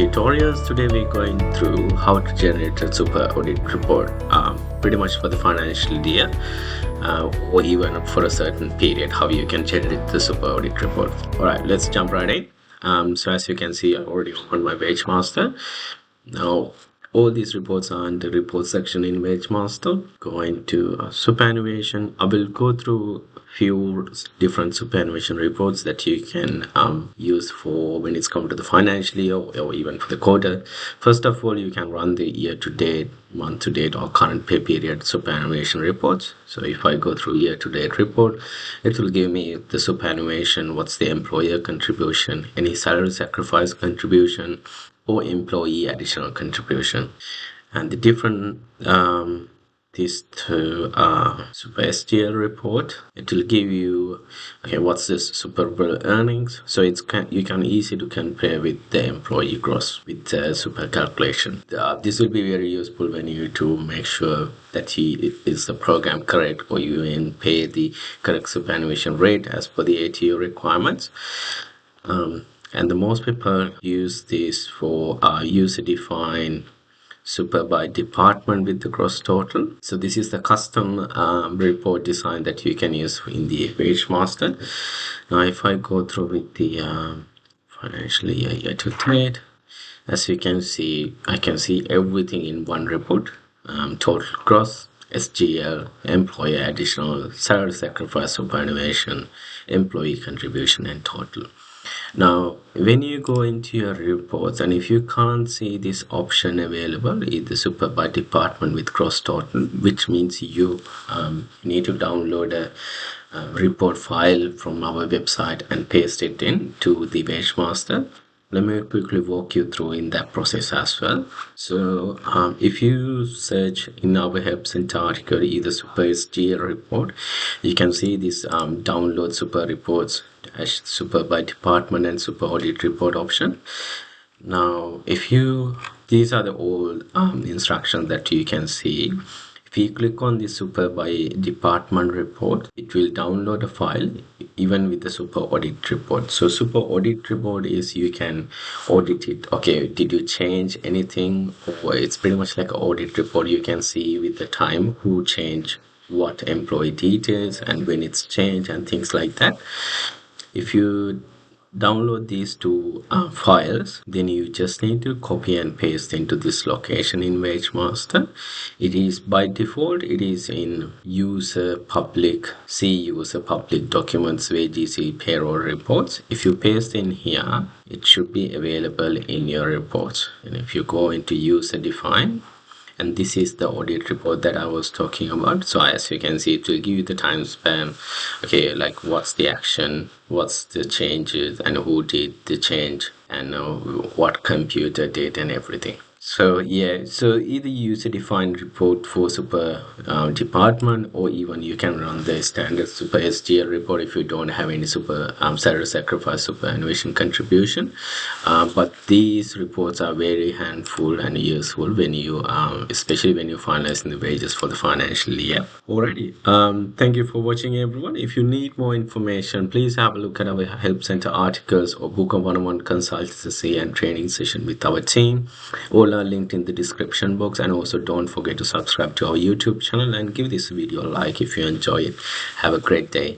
tutorials. Today we're going through how to generate a super audit report, pretty much for the financial year or even for a certain period, how you can generate the super audit report. All right, let's jump right in. So as you can see, I already opened my Wagemaster. Now all these reports are in the report section in Wagemaster. Going to superannuation, I will go through few different superannuation reports that you can use for when it's come to the financial year or even for the quarter. First of all, you can run the year to date, month to date, or current pay period superannuation reports. So if I go through year to date report, it will give me the superannuation, what's the employer contribution, any salary sacrifice contribution, or employee additional contribution, and the different these two super STL report. It will give you what's this super earnings, so you can easily compare with the employee gross with the super calculation. This will be very useful when you to make sure that is the program correct, or you can pay the correct superannuation rate as per the ATO requirements. And the most people use this for user-defined super by department with the gross total. So this is the custom report design that you can use in the Wagemaster. Now if I go through with the financial year to date, as you can see, I can see everything in one report. Total gross, SGL, employer additional, salary sacrifice, superannuation, employee contribution, and total. Now when you go into your reports, and if you can't see this option available, either super by department with gross total, which means you need to download a report file from our website and paste it into the Wagemaster. Let me quickly walk you through in that process as well. So if you search in our Help Center article either Super SGL report, you can see this download super reports, super by department and super audit report option. Now these are the old instructions that you can see. If you click on the super by department report, it will download a file even with the super audit report. So super audit report is you can audit it. Okay, did you change anything? Or it's pretty much like an audit report. You can see with the time who changed what employee details and when it's changed and things like that. If you download these two files, then you just need to copy and paste into this location in Wagemaster. It is by default, it is in user public documents, wages, payroll reports. If you paste in here, it should be available in your reports. And if you go into user define, and this is the audit report that I was talking about. So as you can see, it will give you the time span, like what's the action, what's the changes, and who did the change, and what computer did, and everything. So either use a defined report for super department, or even you can run the standard super SGL report if you don't have any super salary sacrifice superannuation contribution. But these reports are very handful and useful when you especially when you finalize the wages for the financial year. Alrighty, thank you for watching, everyone. If you need more information, please have a look at our Help Center articles or book a one-on-one consultancy and training session with our team. All are linked in the description box, and also don't forget to subscribe to our YouTube channel and give this video a like if you enjoy it. Have a great day.